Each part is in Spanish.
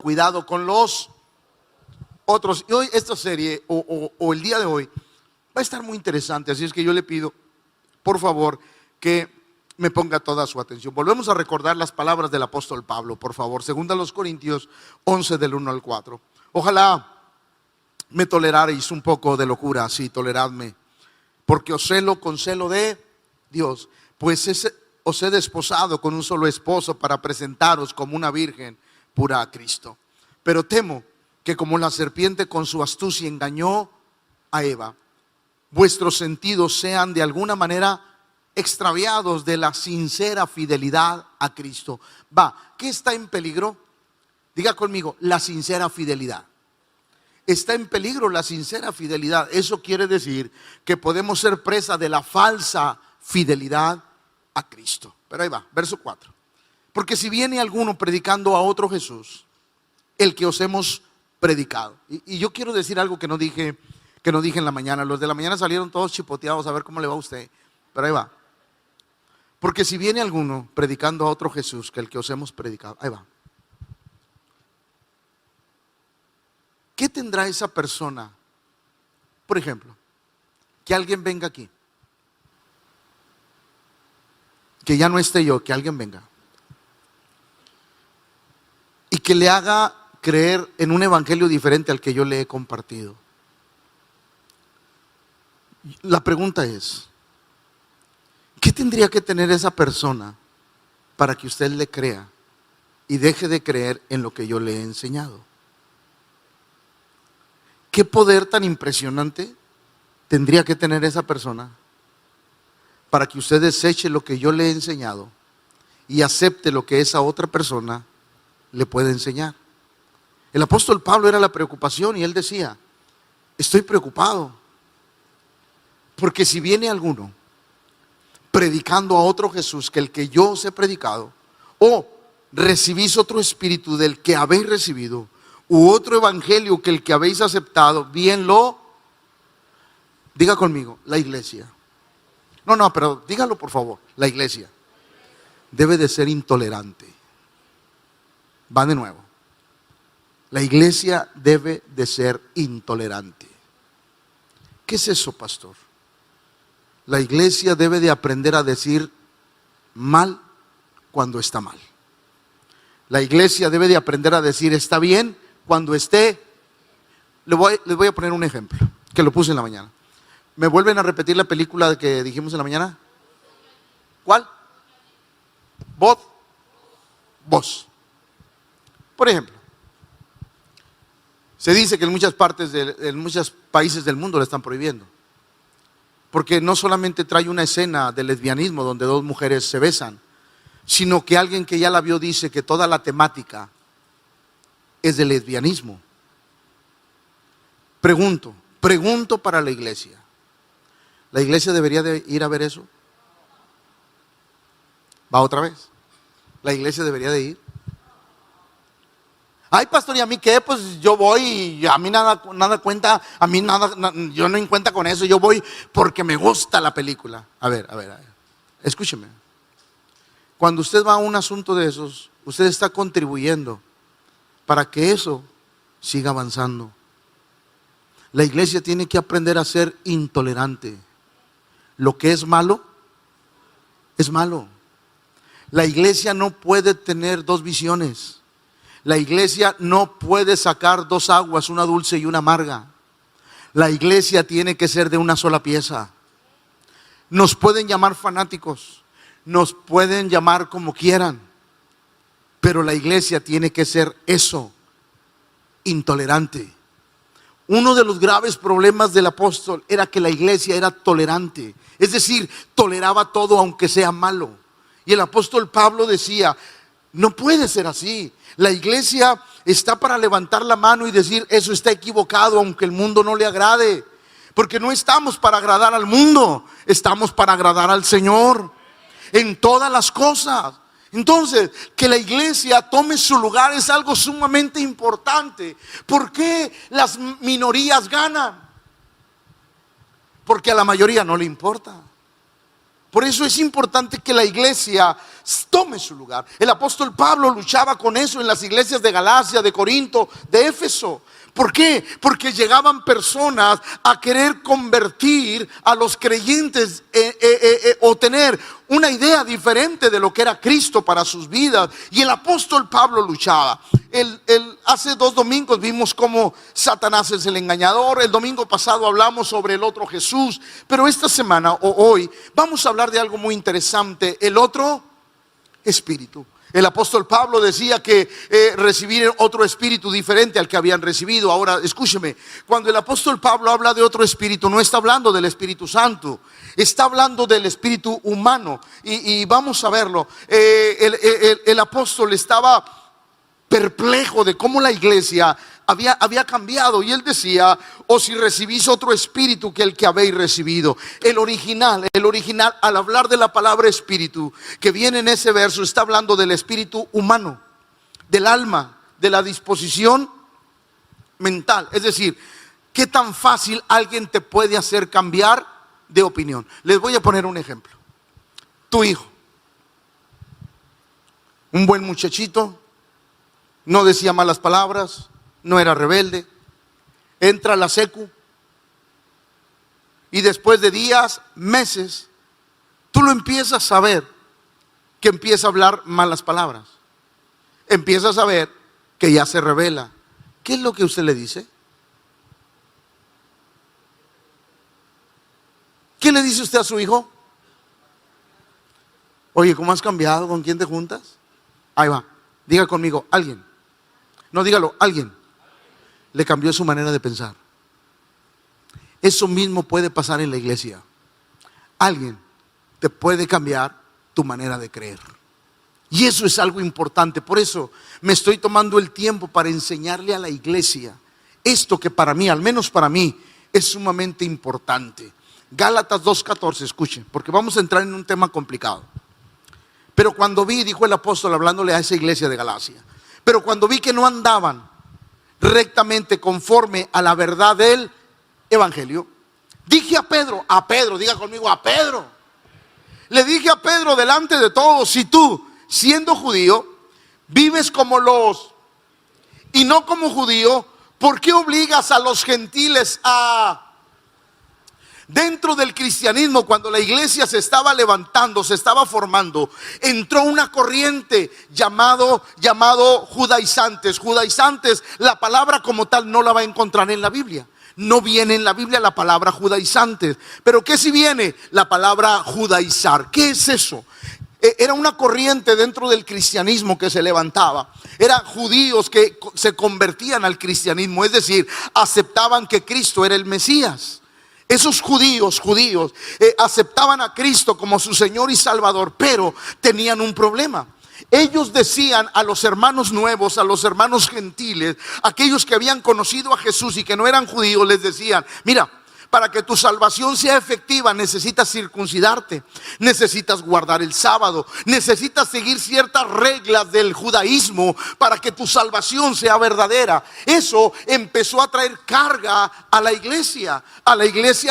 cuidado con los otros. Y hoy esta serie o el día de hoy va a estar muy interesante, así es que yo le pido, por favor, que me ponga toda su atención. Volvemos a recordar las palabras del apóstol Pablo, por favor, 2 Corintios 11 del 1 al 4. Ojalá me toleraréis un poco de locura, sí, toleradme, porque os celo con celo de Dios, pues os he desposado con un solo esposo para presentaros como una virgen pura a Cristo. Pero temo que como la serpiente con su astucia engañó a Eva, vuestros sentidos sean de alguna manera extraviados de la sincera fidelidad a Cristo. ¿Qué está en peligro? Diga conmigo, la sincera fidelidad. Está en peligro la sincera fidelidad. Eso quiere decir que podemos ser presa de la falsa fidelidad a Cristo. Pero ahí va, verso 4. Porque si viene alguno predicando a otro Jesús, el que os hemos predicado. Y yo quiero decir algo que no dije en la mañana. Los de la mañana salieron todos chipoteados a ver cómo le va a usted. Pero ahí va. Porque si viene alguno predicando a otro Jesús que el que os hemos predicado. Ahí va. ¿Qué tendrá esa persona? Por ejemplo, que alguien venga aquí. Que ya no esté yo, que alguien venga. Y que le haga creer en un evangelio diferente al que yo le he compartido. La pregunta es, ¿qué tendría que tener esa persona para que usted le crea y deje de creer en lo que yo le he enseñado? ¿Qué poder tan impresionante tendría que tener esa persona para que usted deseche lo que yo le he enseñado y acepte lo que esa otra persona le puede enseñar? El apóstol Pablo era la preocupación y él decía, estoy preocupado porque si viene alguno predicando a otro Jesús que el que yo os he predicado, o recibís otro espíritu del que habéis recibido, u otro evangelio que el que habéis aceptado, bien diga conmigo, la iglesia. No, pero dígalo por favor, la iglesia debe de ser intolerante. Va de nuevo. La iglesia debe de ser intolerante. ¿Qué es eso, pastor? La iglesia debe de aprender a decir mal cuando está mal. La iglesia debe de aprender a decir está bien cuando esté. Les voy a poner un ejemplo, que lo puse en la mañana. ¿Me vuelven a repetir la película que dijimos en la mañana? ¿Cuál? Voz. Por ejemplo, se dice que en muchos países del mundo la están prohibiendo. Porque no solamente trae una escena de lesbianismo donde dos mujeres se besan, sino que alguien que ya la vio dice que toda la temática es de lesbianismo. Pregunto para la iglesia. ¿La iglesia debería de ir a ver eso? Va otra vez. ¿La iglesia debería de ir? Ay, pastor, ¿y a mí qué? Pues yo voy y a mí nada cuenta, a mí nada, yo no en cuenta con eso, yo voy porque me gusta la película. A ver, escúcheme. Cuando usted va a un asunto de esos, usted está contribuyendo para que eso siga avanzando. La iglesia tiene que aprender a ser intolerante. Lo que es malo, es malo. La iglesia no puede tener dos visiones. La iglesia no puede sacar dos aguas, una dulce y una amarga. La iglesia tiene que ser de una sola pieza. Nos pueden llamar fanáticos, nos pueden llamar como quieran, pero la iglesia tiene que ser eso, intolerante. Uno de los graves problemas del apóstol era que la iglesia era tolerante, es decir, toleraba todo aunque sea malo. Y el apóstol Pablo decía, no puede ser así. La iglesia está para levantar la mano y decir, eso está equivocado, aunque el mundo no le agrade. Porque no estamos para agradar al mundo, estamos para agradar al Señor en todas las cosas. Entonces, que la iglesia tome su lugar es algo sumamente importante. ¿Por qué las minorías ganan? Porque a la mayoría no le importa. Por eso es importante que la iglesia tome su lugar. El apóstol Pablo luchaba con eso en las iglesias de Galacia, de Corinto, de Éfeso. ¿Por qué? Porque llegaban personas a querer convertir a los creyentes o tener una idea diferente de lo que era Cristo para sus vidas. Y el apóstol Pablo luchaba. Hace 2 domingos vimos cómo Satanás es el engañador. El domingo pasado hablamos sobre el otro Jesús. Pero esta semana o hoy vamos a hablar de algo muy interesante: el otro espíritu. El apóstol Pablo decía que recibir otro espíritu diferente al que habían recibido. Ahora escúcheme, cuando el apóstol Pablo habla de otro espíritu, no está hablando del Espíritu Santo, está hablando del espíritu humano. Y vamos a verlo. El apóstol estaba perplejo de cómo la iglesia había cambiado, y él decía: o si recibís otro espíritu que el que habéis recibido. El original, al hablar de la palabra espíritu que viene en ese verso, está hablando del espíritu humano, del alma, de la disposición mental. Es decir, ¿qué tan fácil alguien te puede hacer cambiar de opinión? Les voy a poner un ejemplo. Tu hijo, un buen muchachito, no decía malas palabras, no era rebelde, entra a la secu, y después de días, meses, tú lo empiezas a ver que empieza a hablar malas palabras, empiezas a ver que ya se revela. ¿Qué es lo que usted le dice? ¿Qué le dice usted a su hijo? Oye, ¿cómo has cambiado? ¿Con quién te juntas? Ahí va, diga conmigo: alguien. No, dígalo: alguien le cambió su manera de pensar. Eso mismo puede pasar en la iglesia. Alguien te puede cambiar tu manera de creer. Y eso es algo importante. Por eso me estoy tomando el tiempo para enseñarle a la iglesia esto que para mí, al menos para mí, es sumamente importante. Gálatas 2:14, escuchen, porque vamos a entrar en un tema complicado. Pero cuando vi, dijo el apóstol hablándole a esa iglesia de Galacia, pero cuando vi que no andaban rectamente conforme a la verdad del evangelio, dije a Pedro, diga conmigo: a Pedro. Le dije a Pedro delante de todos: si tú, siendo judío, vives como los y no como judío, ¿por qué obligas a los gentiles a... Dentro del cristianismo, cuando la iglesia se estaba levantando, se estaba formando, entró una corriente llamado judaizantes. Judaizantes, la palabra como tal no la va a encontrar en la Biblia. No viene en la Biblia la palabra judaizantes. Pero ¿qué si viene? La palabra judaizar. ¿Qué es eso? Era una corriente dentro del cristianismo que se levantaba. Eran judíos que se convertían al cristianismo, es decir, aceptaban que Cristo era el Mesías. Esos judíos aceptaban a Cristo como su Señor y Salvador, pero tenían un problema. Ellos decían a los hermanos nuevos, a los hermanos gentiles, aquellos que habían conocido a Jesús y que no eran judíos, les decían: mira, para que tu salvación sea efectiva necesitas circuncidarte, necesitas guardar el sábado, necesitas seguir ciertas reglas del judaísmo para que tu salvación sea verdadera. Eso empezó a traer carga a la iglesia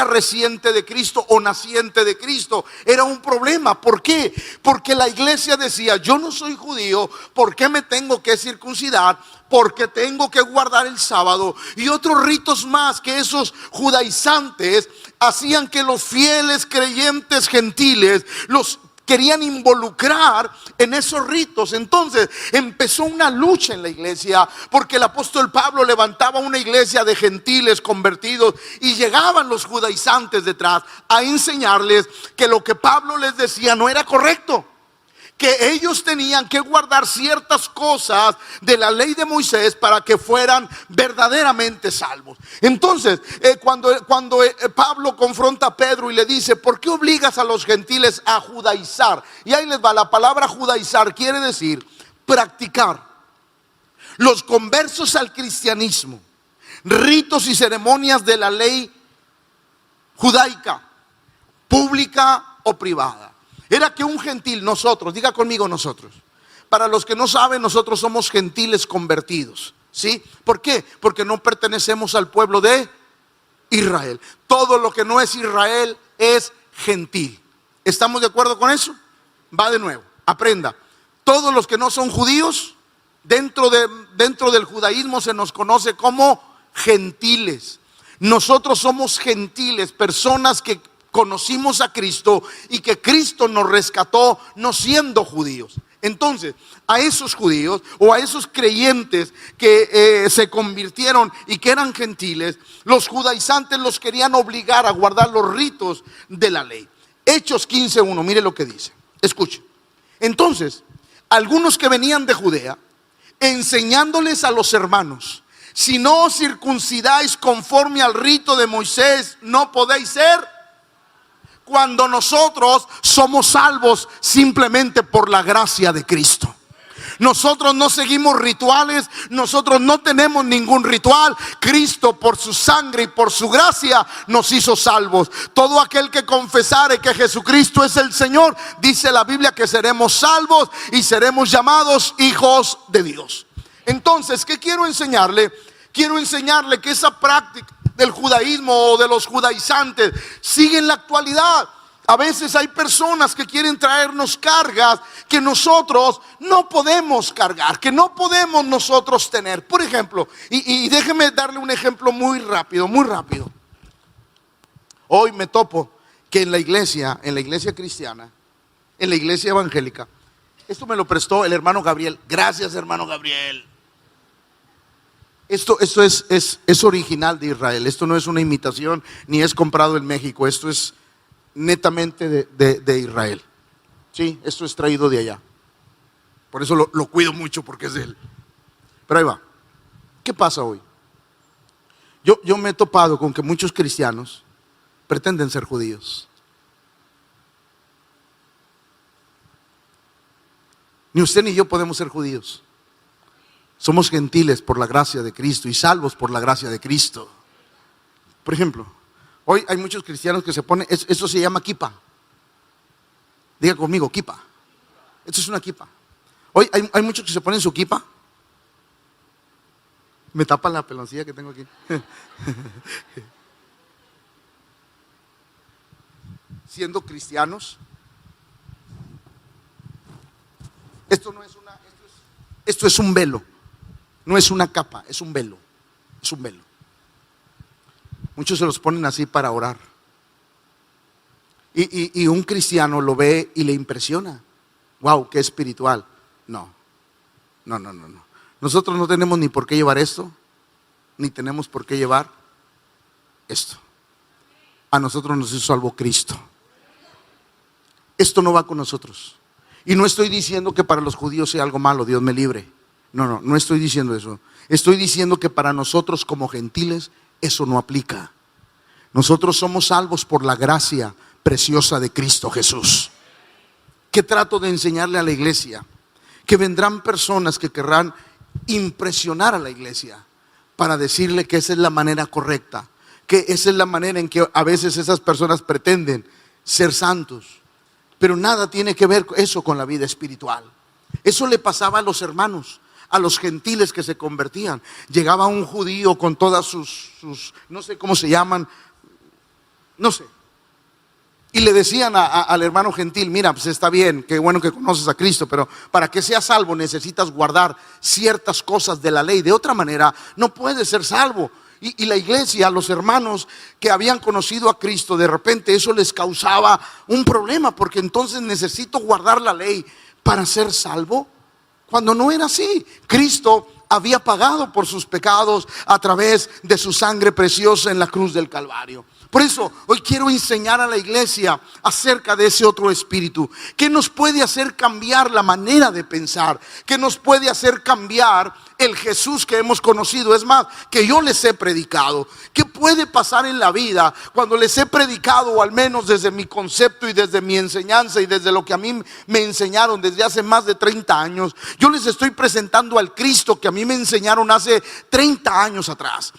reciente de Cristo o naciente de Cristo. Era un problema. ¿Por qué? Porque la iglesia decía: yo no soy judío, ¿por qué me tengo que circuncidar? Porque tengo que guardar el sábado y otros ritos más que esos judaizantes hacían que los fieles creyentes gentiles los querían involucrar en esos ritos. Entonces empezó una lucha en la iglesia, porque el apóstol Pablo levantaba una iglesia de gentiles convertidos y llegaban los judaizantes detrás a enseñarles que lo que Pablo les decía no era correcto, que ellos tenían que guardar ciertas cosas de la ley de Moisés para que fueran verdaderamente salvos. Entonces, cuando Pablo confronta a Pedro y le dice: ¿por qué obligas a los gentiles a judaizar? Y ahí les va, la palabra judaizar quiere decir practicar. Los conversos al cristianismo, ritos y ceremonias de la ley judaica, pública o privada. Era que un gentil, nosotros, diga conmigo nosotros. Para los que no saben, nosotros somos gentiles convertidos, ¿sí? ¿Por qué? Porque no pertenecemos al pueblo de Israel. Todo lo que no es Israel es gentil. ¿Estamos de acuerdo con eso? Va de nuevo. aprenda, todos los que no son judíos, dentro del judaísmo se nos conoce como gentiles. Nosotros somos gentiles, personas que conocimos a Cristo y que Cristo nos rescató no siendo judíos. Entonces, a esos judíos o a esos creyentes que se convirtieron y que eran gentiles, los judaizantes los querían obligar a guardar los ritos de la ley. Hechos 15:1, mire lo que dice, escuche. Entonces, algunos que venían de Judea, enseñándoles a los hermanos: si no os circuncidáis conforme al rito de Moisés, no podéis ser. Cuando nosotros somos salvos simplemente por la gracia de Cristo. Nosotros no seguimos rituales, nosotros no tenemos ningún ritual. Cristo por su sangre y por su gracia nos hizo salvos. Todo aquel que confesare que Jesucristo es el Señor, dice la Biblia que seremos salvos y seremos llamados hijos de Dios. Entonces, ¿qué quiero enseñarle? Quiero enseñarle que esa práctica del judaísmo o de los judaizantes sigue en la actualidad. A veces hay personas que quieren traernos cargas que nosotros no podemos cargar, que no podemos nosotros tener. Por ejemplo, y déjeme darle un ejemplo muy rápido, muy rápido. Hoy me topo que en la iglesia cristiana, en la iglesia evangélica, esto me lo prestó el hermano Gabriel. Gracias, hermano Gabriel. Esto es original de Israel. Esto no es una imitación ni es comprado en México. Esto es netamente de Israel. Sí, esto es traído de allá. Por eso lo cuido mucho, porque es de él. Pero ahí va. ¿Qué pasa hoy? Yo me he topado con que muchos cristianos pretenden ser judíos. Ni usted ni yo podemos ser judíos. Somos gentiles por la gracia de Cristo y salvos por la gracia de Cristo. Por ejemplo, hoy hay muchos cristianos que se ponen, esto se llama kipa. Diga conmigo, kipa. Esto es una kipa. Hoy hay muchos que se ponen su kipa. Me tapa la peloncilla que tengo aquí. Siendo cristianos. Esto es un velo. No es una capa, es un velo. Es un velo. Muchos se los ponen así para orar. Y un cristiano lo ve y le impresiona. Wow, qué espiritual. No. Nosotros no tenemos ni por qué llevar esto, ni tenemos por qué llevar esto. A nosotros nos hizo salvo Cristo. Esto no va con nosotros. Y no estoy diciendo que para los judíos sea algo malo, Dios me libre. No estoy diciendo eso. Estoy diciendo que para nosotros como gentiles eso no aplica. Nosotros somos salvos por la gracia preciosa de Cristo Jesús. ¿Qué trato de enseñarle a la iglesia? Que vendrán personas que querrán impresionar a la iglesia para decirle que esa es la manera correcta, que esa es la manera en que a veces esas personas pretenden ser santos. Pero nada tiene que ver eso con la vida espiritual. Eso le pasaba a los hermanos, a los gentiles que se convertían. Llegaba un judío con todas sus no sé cómo se llaman, no sé. Y le decían al hermano gentil: mira, pues está bien, qué bueno que conoces a Cristo, pero para que seas salvo necesitas guardar ciertas cosas de la ley. De otra manera no puedes ser salvo. Y la iglesia, los hermanos que habían conocido a Cristo, de repente eso les causaba un problema, porque entonces necesito guardar la ley para ser salvo, cuando no era así. Cristo había pagado por sus pecados a través de su sangre preciosa en la cruz del Calvario. Por eso hoy quiero enseñar a la iglesia acerca de ese otro espíritu que nos puede hacer cambiar la manera de pensar, que nos puede hacer cambiar el Jesús que hemos conocido. Es más, que yo les he predicado. ¿Qué puede pasar en la vida cuando les he predicado, o al menos desde mi concepto y desde mi enseñanza y desde lo que a mí me enseñaron desde hace más de 30 años? Yo les estoy presentando al Cristo que a mí me enseñaron hace 30 años atrás.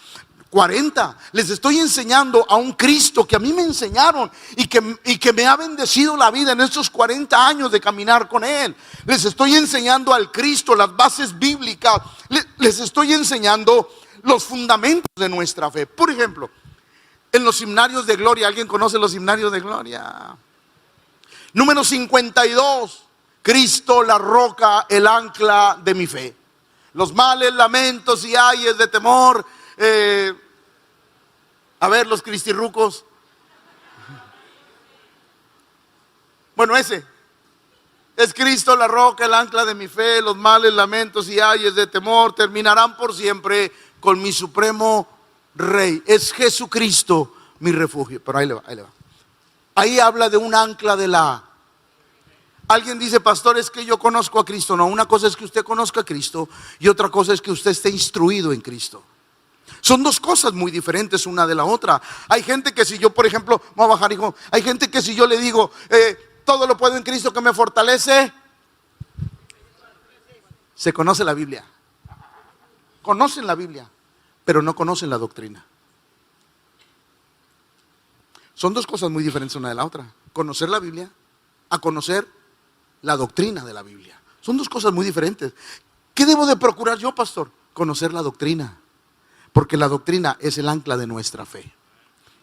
40, les estoy enseñando a un Cristo que a mí me enseñaron y que me ha bendecido la vida en estos 40 años de caminar con Él. Les estoy enseñando al Cristo, las bases bíblicas, les estoy enseñando los fundamentos de nuestra fe. Por ejemplo, en los himnarios de gloria, ¿alguien conoce los himnarios de gloria? Número 52, Cristo la roca, el ancla de mi fe. Los males, lamentos y ayes de temor. A ver, los cristirrucos. Bueno, ese es Cristo la roca, el ancla de mi fe. Los males, lamentos y ayes de temor terminarán por siempre con mi supremo Rey. Es Jesucristo mi refugio. Pero ahí le va, ahí le va. Ahí habla de un ancla de la... Alguien dice, pastor, es que yo conozco a Cristo. No, una cosa es que usted conozca a Cristo y otra cosa es que usted esté instruido en Cristo. Son dos cosas muy diferentes una de la otra. Hay gente que si yo, por ejemplo, vamos a bajar, hijo. Hay gente que si yo le digo, todo lo puedo en Cristo que me fortalece, se conoce la Biblia. Conocen la Biblia, pero no conocen la doctrina. Son dos cosas muy diferentes una de la otra. Conocer la Biblia a conocer la doctrina de la Biblia. Son dos cosas muy diferentes. ¿Qué debo de procurar yo, pastor? Conocer la doctrina. Porque la doctrina es el ancla de nuestra fe.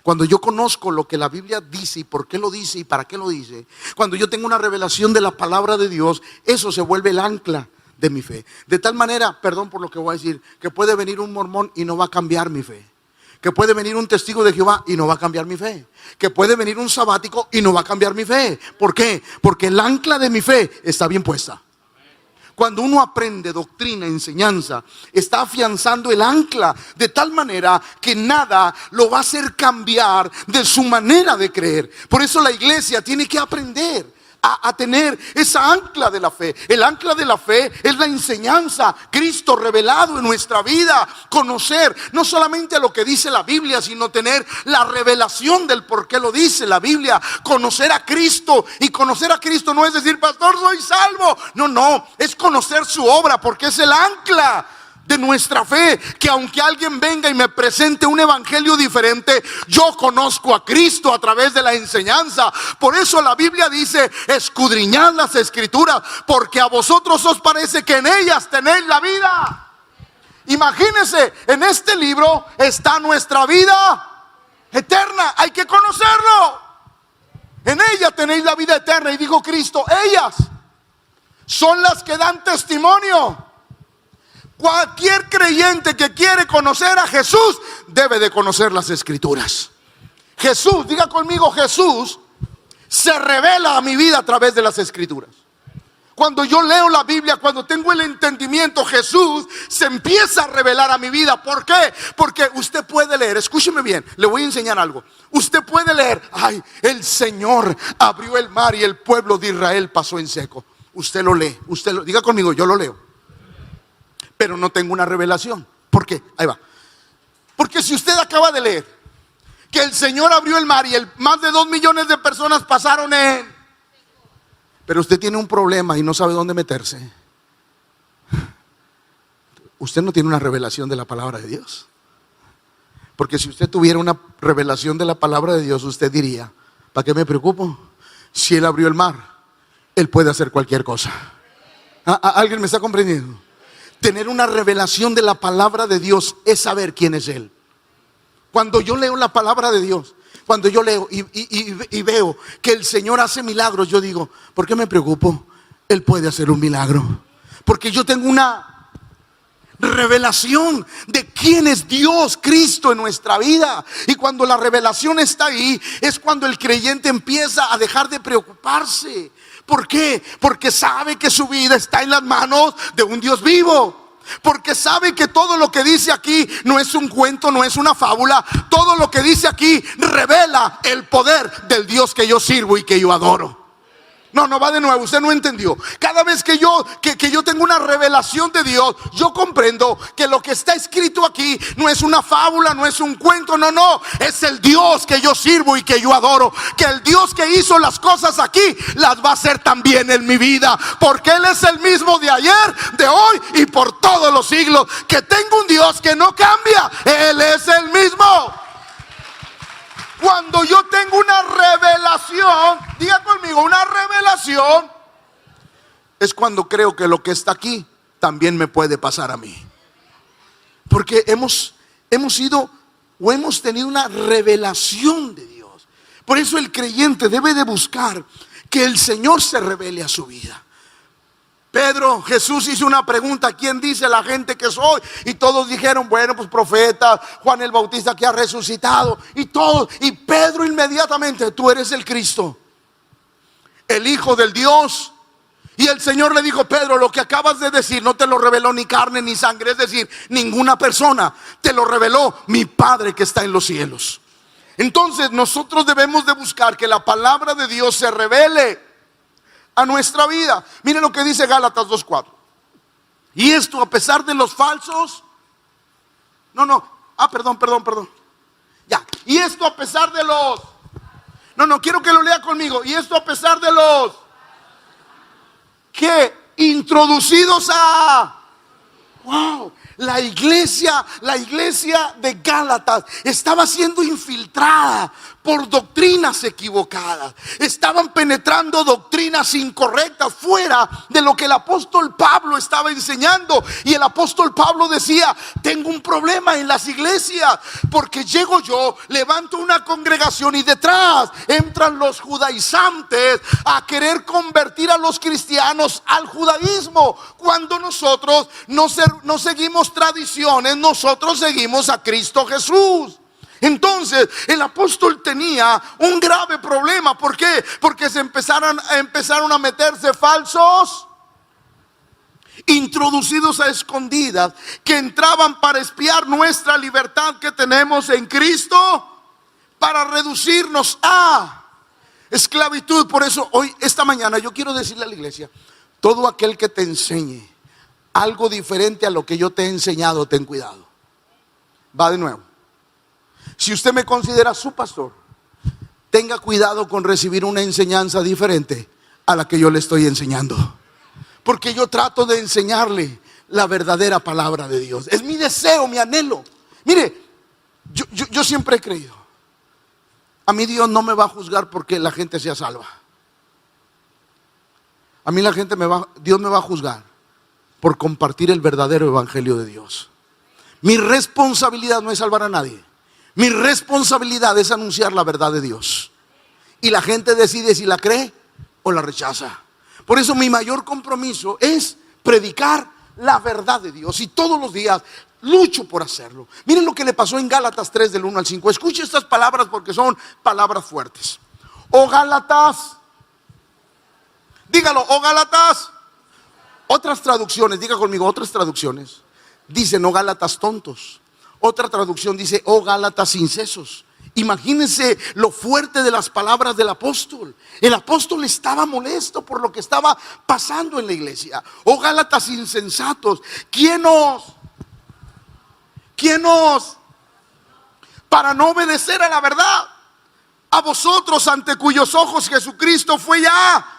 Cuando yo conozco lo que la Biblia dice y por qué lo dice y para qué lo dice, cuando yo tengo una revelación de la palabra de Dios, eso se vuelve el ancla de mi fe. De tal manera, perdón por lo que voy a decir, que puede venir un mormón y no va a cambiar mi fe. Que puede venir un testigo de Jehová y no va a cambiar mi fe. Que puede venir un sabático y no va a cambiar mi fe. ¿Por qué? Porque el ancla de mi fe está bien puesta. Cuando uno aprende doctrina, enseñanza, está afianzando el ancla de tal manera que nada lo va a hacer cambiar de su manera de creer. Por eso la iglesia tiene que aprender a tener esa ancla de la fe. El ancla de la fe es la enseñanza, Cristo revelado en nuestra vida. Conocer no solamente lo que dice la Biblia, sino tener la revelación del por qué lo dice la Biblia. Conocer a Cristo, y conocer a Cristo no es decir, pastor, soy salvo. No, es conocer su obra, porque es el ancla de nuestra fe. Que aunque alguien venga y me presente un evangelio diferente, yo conozco a Cristo a través de la enseñanza. Por eso la Biblia dice, escudriñad las escrituras, porque a vosotros os parece que en ellas tenéis la vida. Imagínense, en este libro está nuestra vida eterna. Hay que conocerlo. En ella tenéis la vida eterna. Y dijo Cristo, ellas son las que dan testimonio. Cualquier creyente que quiere conocer a Jesús debe de conocer las escrituras. Jesús, diga conmigo, Jesús se revela a mi vida a través de las escrituras. Cuando yo leo la Biblia, cuando tengo el entendimiento, Jesús se empieza a revelar a mi vida. ¿Por qué? Porque usted puede leer, escúcheme bien, le voy a enseñar algo. Usted puede leer, ay, el Señor abrió el mar y el pueblo de Israel pasó en seco. Usted lo lee, diga conmigo, yo lo leo. Pero no tengo una revelación. ¿Por qué? Ahí va. Porque si usted acaba de leer que el Señor abrió el mar y más de 2 millones de personas pasaron pero usted tiene un problema y no sabe dónde meterse, usted no tiene una revelación de la palabra de Dios. Porque si usted tuviera una revelación de la palabra de Dios, usted diría, ¿para qué me preocupo? Si Él abrió el mar, Él puede hacer cualquier cosa. ¿Alguien me está comprendiendo? Tener una revelación de la palabra de Dios es saber quién es Él. Cuando yo leo la palabra de Dios, cuando yo leo y veo que el Señor hace milagros, yo digo, ¿por qué me preocupo? Él puede hacer un milagro. Porque yo tengo una revelación de quién es Dios, Cristo en nuestra vida. Y cuando la revelación está ahí, es cuando el creyente empieza a dejar de preocuparse. ¿Por qué? Porque sabe que su vida está en las manos de un Dios vivo. Porque sabe que todo lo que dice aquí no es un cuento, no es una fábula. Todo lo que dice aquí revela el poder del Dios que yo sirvo y que yo adoro. No va de nuevo, usted no entendió. Cada vez que yo tengo una revelación de Dios, yo comprendo que lo que está escrito aquí no es una fábula, no es un cuento, no, es el Dios que yo sirvo y que yo adoro. Que el Dios que hizo las cosas aquí las va a hacer también en mi vida, porque Él es el mismo de ayer, de hoy y por todos los siglos. Que tengo un Dios que no cambia, Él es el mismo. Cuando yo tengo una revelación, diga conmigo, una revelación, es cuando creo que lo que está aquí también me puede pasar a mí. Porque hemos ido o hemos tenido una revelación de Dios. Por eso el creyente debe de buscar que el Señor se revele a su vida. Pedro, Jesús hizo una pregunta: ¿quién dice la gente que soy? Y todos dijeron, bueno, pues profeta, Juan el Bautista que ha resucitado. Y todos, y Pedro inmediatamente: tú eres el Cristo, el Hijo del Dios. Y el Señor le dijo: Pedro, lo que acabas de decir no te lo reveló ni carne ni sangre, es decir, ninguna persona, te lo reveló mi Padre que está en los cielos. Entonces nosotros debemos de buscar que la palabra de Dios se revele a nuestra vida. Miren lo que dice Gálatas 2:4. Y esto a pesar de los falsos. Perdón. Ya. Y esto a pesar de los. Quiero que lo lea conmigo. Y esto a pesar de los que introducidos a. Wow. La iglesia de Gálatas estaba siendo infiltrada por doctrinas equivocadas. Estaban penetrando doctrinas incorrectas fuera de lo que el apóstol Pablo estaba enseñando. Y el apóstol Pablo decía: tengo un problema en las iglesias, porque llego yo, levanto una congregación y detrás entran los judaizantes a querer convertir a los cristianos al judaísmo, cuando nosotros no seguimos tradiciones, nosotros seguimos a Cristo Jesús. Entonces el apóstol tenía un grave problema. ¿Por qué? Porque empezaron a meterse falsos introducidos a escondidas, que entraban para espiar nuestra libertad que tenemos en Cristo, para reducirnos a esclavitud. Por eso hoy, esta mañana, yo quiero decirle a la iglesia: todo aquel que te enseñe algo diferente a lo que yo te he enseñado, ten cuidado. Va de nuevo. Si usted me considera su pastor, tenga cuidado con recibir una enseñanza diferente a la que yo le estoy enseñando, porque yo trato de enseñarle la verdadera palabra de Dios. Es mi deseo, mi anhelo. Mire, yo siempre he creído: a mí Dios no me va a juzgar porque la gente sea salva. A mí Dios me va a juzgar por compartir el verdadero evangelio de Dios. Mi responsabilidad no es salvar a nadie. Mi responsabilidad es anunciar la verdad de Dios. Y la gente decide si la cree o la rechaza. Por eso mi mayor compromiso es predicar la verdad de Dios. Y todos los días lucho por hacerlo. Miren lo que le pasó en Gálatas 3 del 1 al 5. Escuche estas palabras porque son palabras fuertes. Oh Gálatas. Dígalo, oh Gálatas. Otras traducciones, diga conmigo, otras traducciones dicen: oh Gálatas tontos. Otra traducción dice: oh Gálatas incesos. Imagínense lo fuerte de las palabras del apóstol. El apóstol estaba molesto por lo que estaba pasando en la iglesia. Oh Gálatas insensatos, ¿quién os, para no obedecer a la verdad, a vosotros ante cuyos ojos Jesucristo fue ya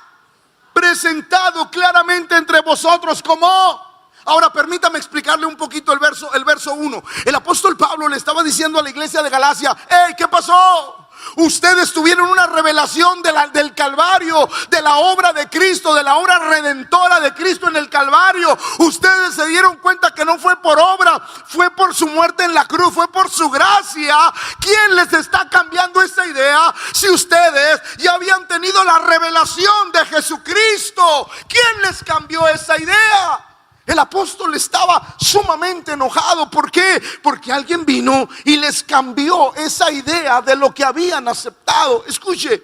presentado claramente entre vosotros como. Ahora permítame explicarle un poquito el verso 1. El apóstol Pablo le estaba diciendo a la iglesia de Galacia: hey, ¿qué pasó? Ustedes tuvieron una revelación del Calvario, de la obra de Cristo, de la obra redentora de Cristo en el Calvario. Ustedes se dieron cuenta que no fue por obra, fue por su muerte en la cruz, fue por su gracia. ¿Quién les está cambiando esa idea si ustedes ya habían tenido la revelación de Jesucristo? ¿Quién les cambió esa idea? El apóstol estaba sumamente enojado. ¿Por qué? Porque alguien vino y les cambió esa idea de lo que habían aceptado. Escuche,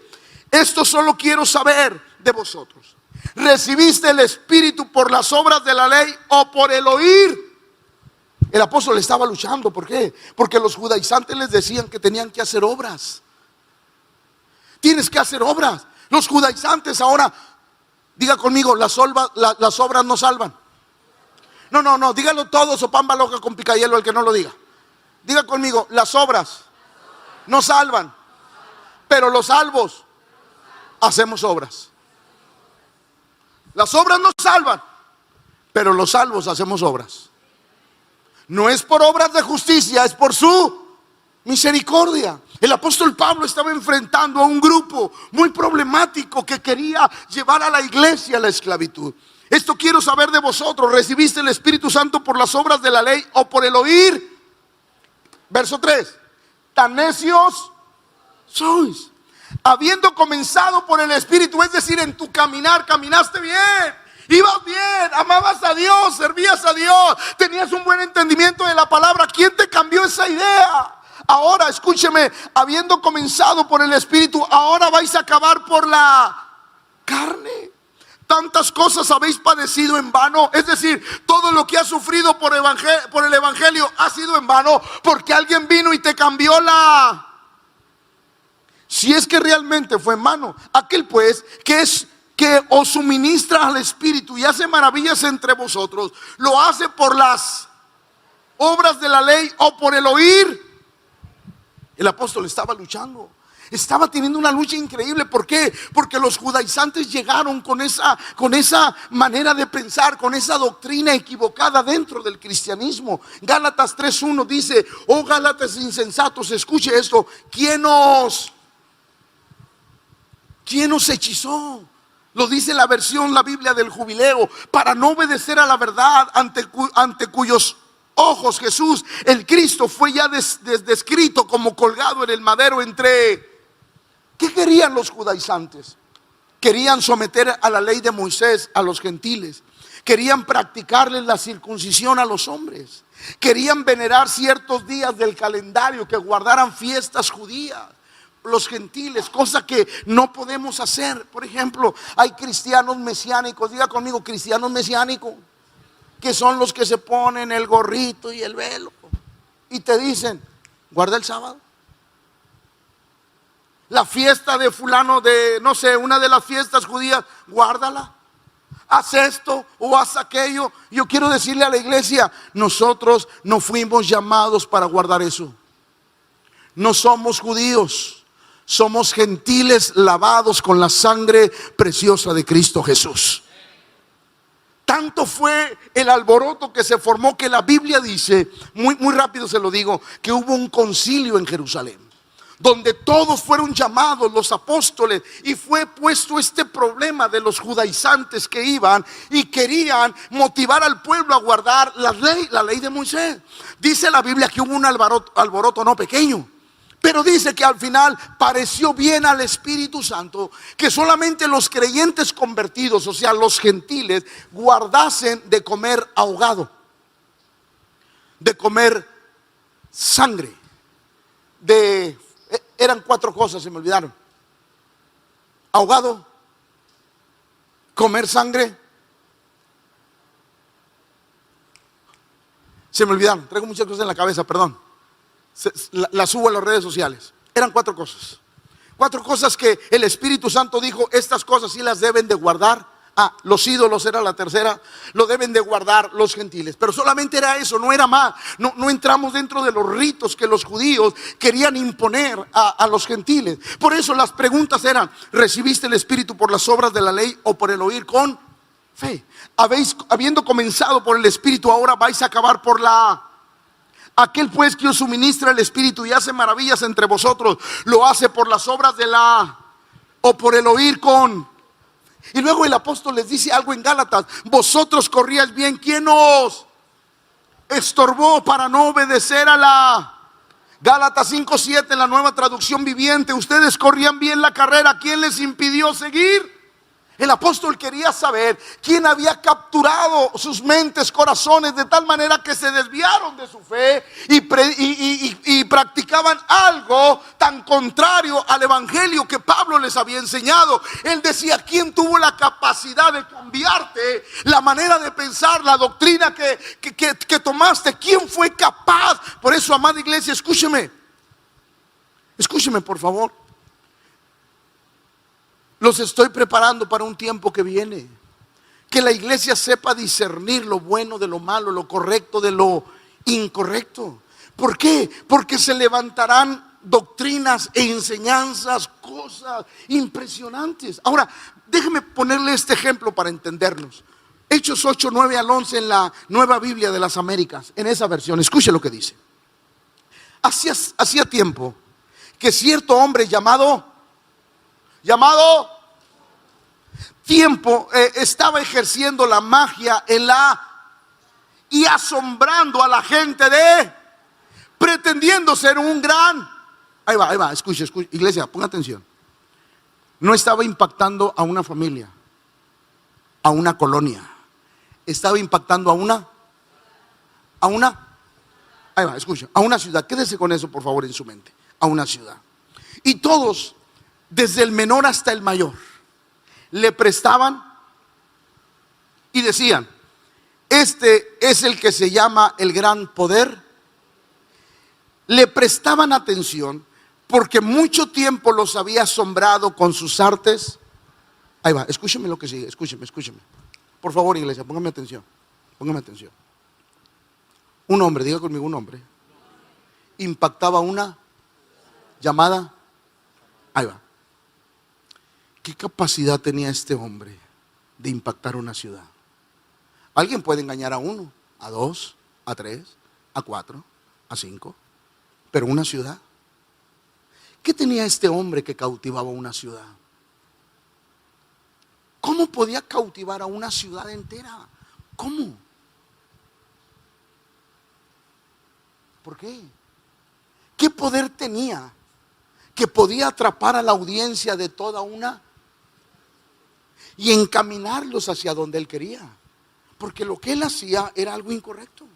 esto solo quiero saber de vosotros: ¿recibiste el Espíritu por las obras de la ley o por el oír? El apóstol estaba luchando. ¿Por qué? Porque los judaizantes les decían que tenían que hacer obras. Tienes que hacer obras. Los judaizantes ahora, diga conmigo, las obras no salvan. No, dígalo todos o pamba loca con picayelo el que no lo diga. Diga conmigo: las obras no salvan, pero los salvos hacemos obras. Las obras no salvan, pero los salvos hacemos obras. No es por obras de justicia, es por su misericordia. El apóstol Pablo estaba enfrentando a un grupo muy problemático que quería llevar a la iglesia a la esclavitud. Esto quiero saber de vosotros: ¿recibiste el Espíritu Santo por las obras de la ley o por el oír? Verso 3. Tan necios sois, habiendo comenzado por el Espíritu. Es decir, en tu caminar caminaste bien, Ibas bien, amabas a Dios, servías a Dios, tenías un buen entendimiento de la palabra. ¿Quién te cambió esa idea? Ahora, escúcheme, habiendo comenzado por el Espíritu, ahora vais a acabar por la carne. Tantas cosas habéis padecido en vano. Es decir, todo lo que has sufrido por el Evangelio ha sido en vano, porque alguien vino y te cambió la... Si es que realmente fue en vano. Aquel pues que os suministra al Espíritu y hace maravillas entre vosotros, ¿lo hace por las obras de la ley o por el oír? El apóstol estaba luchando, estaba teniendo una lucha increíble. ¿Por qué? Porque los judaizantes llegaron con esa manera de pensar, con esa doctrina equivocada dentro del cristianismo. Gálatas 3:1 dice: oh Gálatas insensatos, escuche esto, ¿quién os hechizó? Lo dice la Biblia del Jubileo, para no obedecer a la verdad, ante cuyos ojos Jesús, el Cristo, fue ya descrito como colgado en el madero entre... ¿Qué querían los judaizantes? Querían someter a la ley de Moisés a los gentiles. Querían practicarles la circuncisión a los hombres. Querían venerar ciertos días del calendario, que guardaran fiestas judías los gentiles, cosa que no podemos hacer. Por ejemplo, hay cristianos mesiánicos, diga conmigo, cristianos mesiánicos, que son los que se ponen el gorrito y el velo y te dicen: guarda el sábado. La fiesta de fulano, de no sé, una de las fiestas judías, guárdala. Haz esto o haz aquello. Yo quiero decirle a la iglesia: nosotros no fuimos llamados para guardar eso. No somos judíos, somos gentiles lavados con la sangre preciosa de Cristo Jesús. Tanto fue el alboroto que se formó, que la Biblia dice, muy rápido se lo digo, que hubo un concilio en Jerusalén, donde todos fueron llamados, los apóstoles, y fue puesto este problema de los judaizantes que iban y querían motivar al pueblo a guardar la ley de Moisés. Dice la Biblia que hubo un alboroto no pequeño, pero dice que al final pareció bien al Espíritu Santo que solamente los creyentes convertidos, o sea, los gentiles, guardasen de comer ahogado, de comer sangre, eran 4 cosas, se me olvidaron: ahogado, comer sangre, se me olvidaron, traigo muchas cosas en la cabeza, perdón. Las subo a las redes sociales. Eran 4 cosas. 4 cosas que el Espíritu Santo dijo: estas cosas sí las deben de guardar. Los ídolos era la tercera. Lo deben de guardar los gentiles. Pero solamente era eso, no era más. No entramos dentro de los ritos que los judíos querían imponer a los gentiles. Por eso las preguntas eran: ¿recibiste el Espíritu por las obras de la ley o por el oír con fe? Habiendo comenzado por el Espíritu, ahora vais a acabar por la... Aquel pues que os suministra el Espíritu y hace maravillas entre vosotros, ¿lo hace por las obras de la o por el oír con? Y luego el apóstol les dice algo en Gálatas: vosotros corríais bien, ¿quién os estorbó para no obedecer a la... Gálatas 5:7 en la Nueva Traducción Viviente: ustedes corrían bien la carrera, ¿quién les impidió seguir? El apóstol quería saber quién había capturado sus mentes, corazones, de tal manera que se desviaron de su fe y practicaban algo tan contrario al evangelio que Pablo les había enseñado. Él decía: ¿quién tuvo la capacidad de cambiarte la manera de pensar, la doctrina que tomaste? ¿Quién fue capaz? Por eso, amada iglesia, escúcheme por favor. Los estoy preparando para un tiempo que viene. Que la iglesia sepa discernir lo bueno de lo malo, lo correcto de lo incorrecto. ¿Por qué? Porque se levantarán doctrinas e enseñanzas, cosas impresionantes. Ahora, déjeme ponerle este ejemplo para entendernos. Hechos 8, 9 al 11 en la Nueva Biblia de las Américas, en esa versión. Escuche lo que dice. Hacía tiempo que cierto hombre llamado estaba ejerciendo la magia y asombrando a la gente, pretendiendo ser un gran... Ahí va, escuche, iglesia, ponga atención. No estaba impactando a una familia, a una colonia. Estaba impactando a una, ahí va, escucha, a una ciudad. Quédese con eso, por favor, en su mente. A una ciudad. Y todos, desde el menor hasta el mayor, le prestaban y decían: este es el que se llama el gran poder. Le prestaban atención porque mucho tiempo los había asombrado con sus artes. Ahí va, escúcheme lo que sigue, escúcheme. Por favor, iglesia, póngame atención. Un hombre, diga conmigo, un hombre impactaba una llamada. Ahí va. ¿Qué capacidad tenía este hombre de impactar una ciudad? Alguien puede engañar a uno, a dos, a tres, a cuatro, a cinco, pero una ciudad. ¿Qué tenía este hombre que cautivaba una ciudad? ¿Cómo podía cautivar a una ciudad entera? ¿Cómo? ¿Por qué? ¿Qué poder tenía que podía atrapar a la audiencia de toda una y encaminarlos hacia donde él quería? Porque lo que él hacía era algo incorrecto.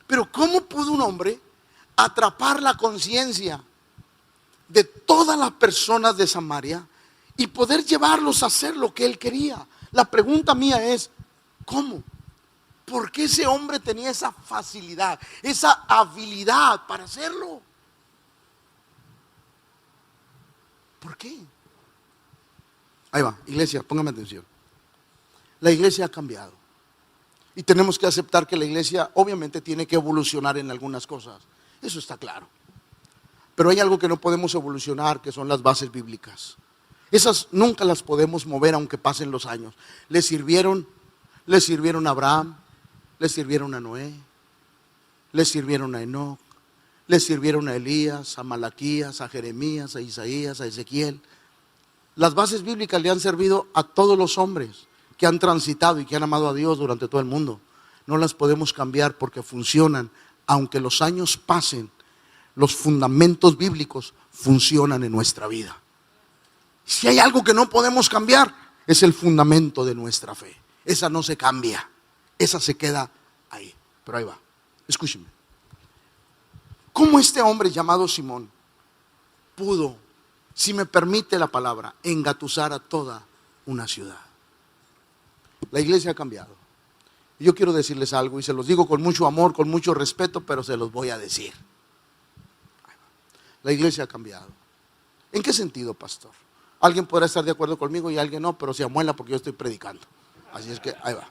Pero ¿cómo pudo un hombre atrapar la conciencia de todas las personas de Samaria y poder llevarlos a hacer lo que él quería? La pregunta mía es: ¿cómo? ¿Por qué ese hombre tenía esa facilidad, esa habilidad para hacerlo? ¿Por qué? Ahí va, iglesia, póngame atención. La iglesia ha cambiado. Y tenemos que aceptar que la iglesia obviamente tiene que evolucionar en algunas cosas. Eso está claro. Pero hay algo que no podemos evolucionar, que son las bases bíblicas. Esas nunca las podemos mover aunque pasen los años. Le sirvieron a Abraham, le sirvieron a Noé, le sirvieron a Enoc, le sirvieron a Elías, a Malaquías, a Jeremías, a Isaías, a Ezequiel. Las bases bíblicas le han servido a todos los hombres que han transitado y que han amado a Dios durante todo el mundo. No las podemos cambiar porque funcionan. Aunque los años pasen, los fundamentos bíblicos funcionan en nuestra vida. Si hay algo que no podemos cambiar, es el fundamento de nuestra fe. Esa no se cambia, esa se queda ahí. Pero ahí va, escúcheme. ¿Cómo este hombre llamado Simón pudo, si me permite la palabra, engatusar a toda una ciudad? La iglesia ha cambiado. Y yo quiero decirles algo, y se los digo con mucho amor, con mucho respeto, pero se los voy a decir. La iglesia ha cambiado. ¿En qué sentido, pastor? Alguien podrá estar de acuerdo conmigo y alguien no, pero se amuela porque yo estoy predicando. Así es que ahí va.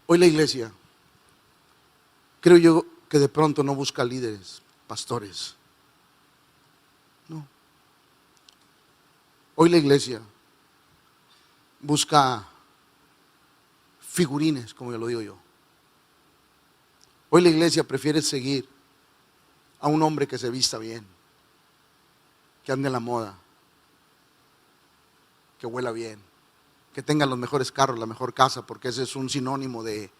Hoy la iglesia, creo yo que de pronto no busca líderes, pastores. No. Hoy la iglesia busca figurines, como yo lo digo yo. Hoy la iglesia prefiere seguir a un hombre que se vista bien, que ande en la moda, que huela bien, que tenga los mejores carros, la mejor casa, porque ese es un sinónimo de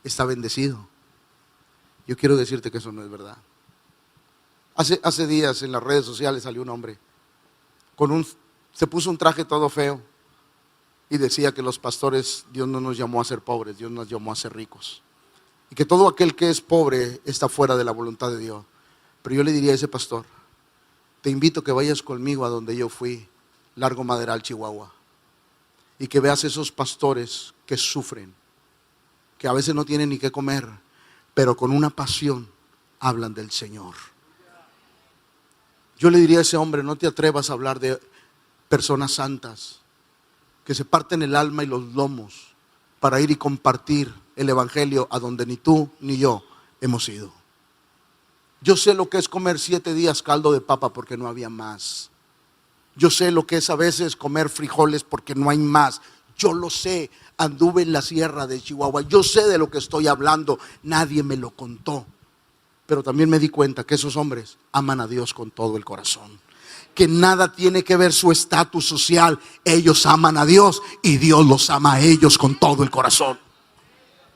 está bendecido. Yo quiero decirte que eso no es verdad. Hace días en las redes sociales salió un hombre se puso un traje todo feo y decía que los pastores, Dios no nos llamó a ser pobres, Dios nos llamó a ser ricos, y que todo aquel que es pobre está fuera de la voluntad de Dios. Pero yo le diría a ese pastor: te invito a que vayas conmigo a donde yo fui, Largo Maderal, Chihuahua, y que veas esos pastores que sufren, que a veces no tienen ni qué comer, pero con una pasión hablan del Señor. Yo le diría a ese hombre: no te atrevas a hablar de personas santas que se parten el alma y los lomos para ir y compartir el evangelio a donde ni tú ni yo hemos ido. Yo sé lo que es comer 7 días caldo de papa porque no había más. Yo sé lo que es a veces comer frijoles porque no hay más. Yo lo sé, anduve en la sierra de Chihuahua, yo sé de lo que estoy hablando, nadie me lo contó. Pero también me di cuenta que esos hombres aman a Dios con todo el corazón, que nada tiene que ver su estatus social. Ellos aman a Dios y Dios los ama a ellos con todo el corazón.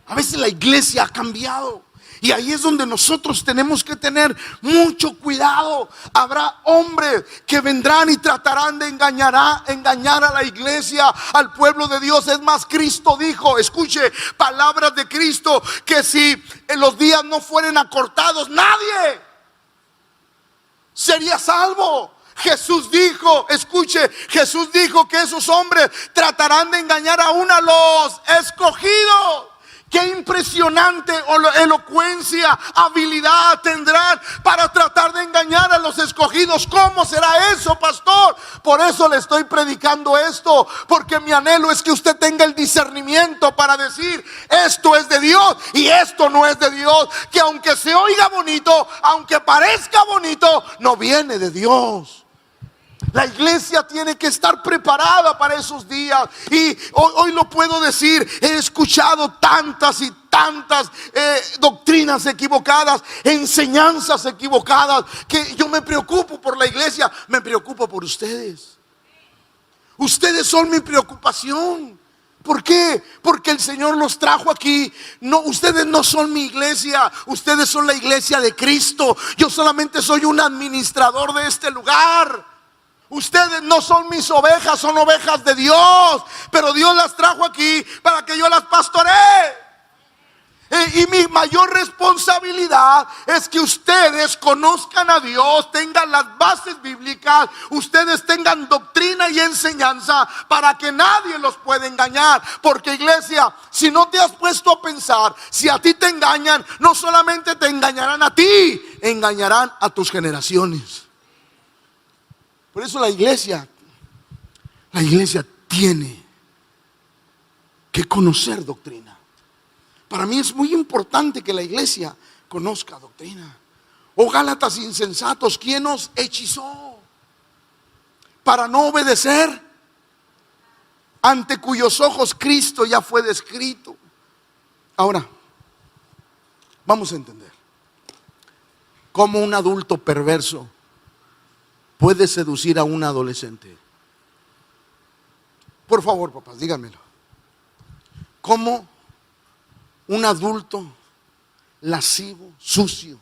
A veces la iglesia ha cambiado Y ahí es donde nosotros tenemos que tener mucho cuidado. Habrá hombres que vendrán y tratarán de engañar a la iglesia, al pueblo de Dios. Es más, Cristo dijo, escuche, palabras de Cristo, que si en los días no fueren acortados, nadie sería salvo. Jesús dijo, escuche, Jesús dijo que esos hombres tratarán de engañar aún a los escogidos. Qué impresionante elocuencia, habilidad tendrán para tratar de engañar a los escogidos. ¿Cómo será eso, pastor? Por eso le estoy predicando esto, porque mi anhelo es que usted tenga el discernimiento para decir, esto es de Dios y esto no es de Dios. Que aunque se oiga bonito, aunque parezca bonito, no viene de Dios. La iglesia tiene que estar preparada para esos días. Y hoy lo puedo decir, he escuchado tantas y tantas doctrinas equivocadas, enseñanzas equivocadas, que yo me preocupo por la iglesia, me preocupo por ustedes. Ustedes son mi preocupación. ¿Por qué? Porque el Señor los trajo aquí. No, ustedes no son mi iglesia, ustedes son la iglesia de Cristo. Yo solamente soy un administrador de este lugar. Ustedes no son mis ovejas, son ovejas de Dios, pero Dios las trajo aquí para que yo las pastoree. Y mi mayor responsabilidad es que ustedes conozcan a Dios, tengan las bases bíblicas, ustedes tengan doctrina y enseñanza para que nadie los pueda engañar. Porque, iglesia, si no te has puesto a pensar, si a ti te engañan, no solamente te engañarán a ti, engañarán a tus generaciones. Por eso la iglesia tiene que conocer doctrina. Para mí es muy importante que la iglesia conozca doctrina. Oh Gálatas insensatos, ¿quién nos hechizó para no obedecer? Ante cuyos ojos Cristo ya fue descrito. Ahora, vamos a entender cómo un adulto perverso puede seducir a un adolescente. Por favor, papás, díganmelo. ¿Cómo un adulto lascivo, sucio,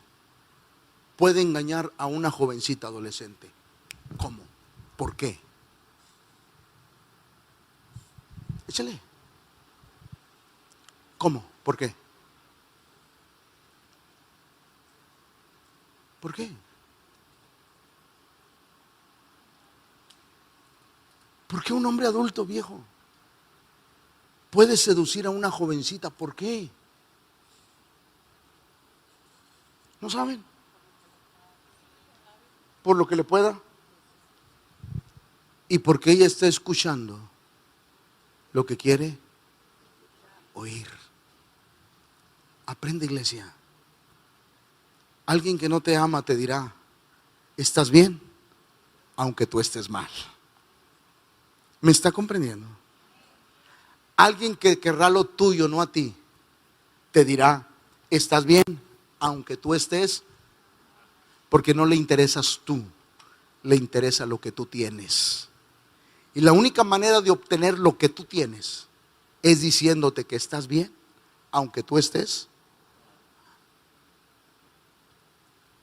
puede engañar a una jovencita adolescente? ¿Cómo? ¿Por qué? Échale. ¿Cómo? ¿Por qué? ¿Por qué? ¿Por qué un hombre adulto viejo puede seducir a una jovencita? ¿Por qué? ¿No saben? Por lo que le pueda. Y porque ella está escuchando lo que quiere oír. Aprende, iglesia. Alguien que no te ama te dirá, ¿estás bien? Aunque tú estés mal. ¿Me está comprendiendo? Alguien que querrá lo tuyo, no a ti, te dirá, ¿estás bien? Aunque tú estés, porque no le interesas tú, le interesa lo que tú tienes. Y la única manera de obtener lo que tú tienes es diciéndote que estás bien, aunque tú estés.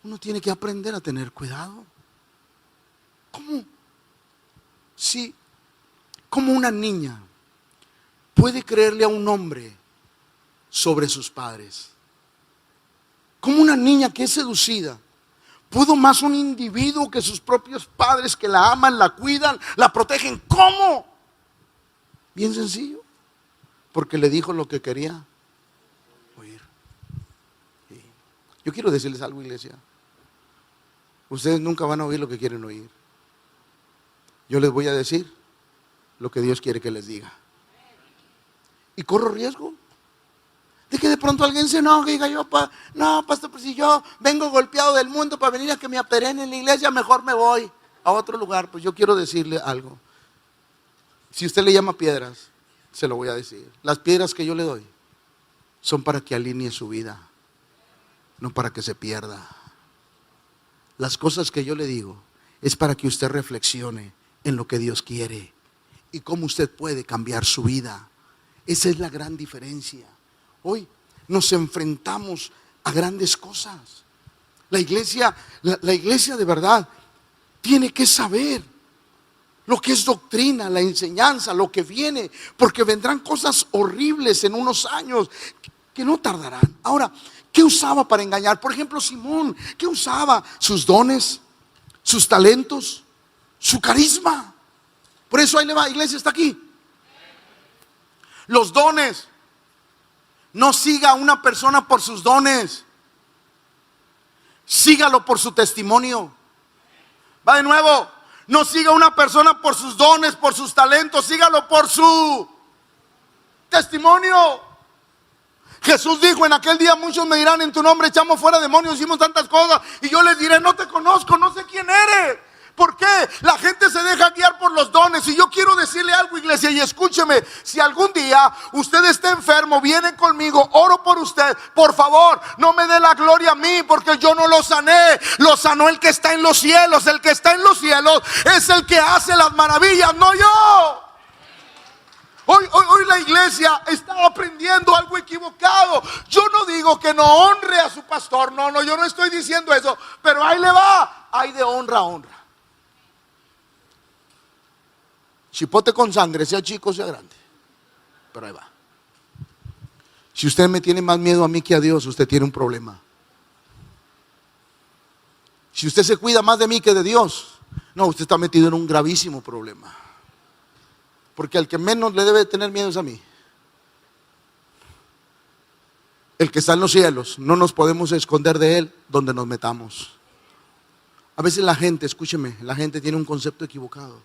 Uno tiene que aprender a tener cuidado. ¿Cómo? Sí. ¿Cómo una niña puede creerle a un hombre sobre sus padres? ¿Cómo una niña que es seducida pudo más un individuo que sus propios padres, que la aman, la cuidan, la protegen? ¿Cómo? Bien sencillo, porque le dijo lo que quería oír. Sí. Yo quiero decirles algo, iglesia. Ustedes nunca van a oír lo que quieren oír. Yo les voy a decir lo que Dios quiere que les diga. Y corro riesgo de que de pronto alguien se enoje y diga, no, pastor, pues si yo vengo golpeado del mundo para venir a que me apedreen en la iglesia, mejor me voy a otro lugar. Pues yo quiero decirle algo. Si usted le llama piedras, se lo voy a decir. Las piedras que yo le doy son para que alinee su vida, no para que se pierda. Las cosas que yo le digo es para que usted reflexione en lo que Dios quiere y cómo usted puede cambiar su vida. Esa es la gran diferencia. Hoy nos enfrentamos a grandes cosas. La iglesia de verdad tiene que saber lo que es doctrina, la enseñanza, lo que viene, porque vendrán cosas horribles en unos años que no tardarán. Ahora, ¿qué usaba para engañar? Por ejemplo, Simón, ¿qué usaba? Sus dones, sus talentos, su carisma. Por eso ahí le va, iglesia, está aquí. Los dones. No siga a una persona por sus dones, sígalo por su testimonio. Va de nuevo. No siga a una persona por sus dones, por sus talentos, sígalo por su testimonio. Jesús dijo: en aquel día muchos me dirán, en tu nombre echamos fuera demonios, hicimos tantas cosas, y yo les diré: no te conozco, no sé quién eres. ¿Por qué? La gente se deja guiar por los dones. Y yo quiero decirle algo, iglesia, y escúcheme: si algún día usted está enfermo, viene conmigo, oro por usted. Por favor, no me dé la gloria a mí, porque yo no lo sané. Lo sanó el que está en los cielos. El que está en los cielos es el que hace las maravillas, no yo. Hoy la iglesia está aprendiendo algo equivocado. Yo no digo que no honre a su pastor, no, yo no estoy diciendo eso, pero ahí le va, hay de honra a honra. Chipote con sangre, sea chico, sea grande, pero ahí va. Si usted me tiene más miedo a mí que a Dios, usted tiene un problema. Si usted se cuida más de mí que de Dios, no, usted está metido en un gravísimo problema. Porque al que menos le debe tener miedo es a mí. El que está en los cielos, no nos podemos esconder de Él donde nos metamos. A veces la gente, escúcheme, la gente tiene un concepto equivocado.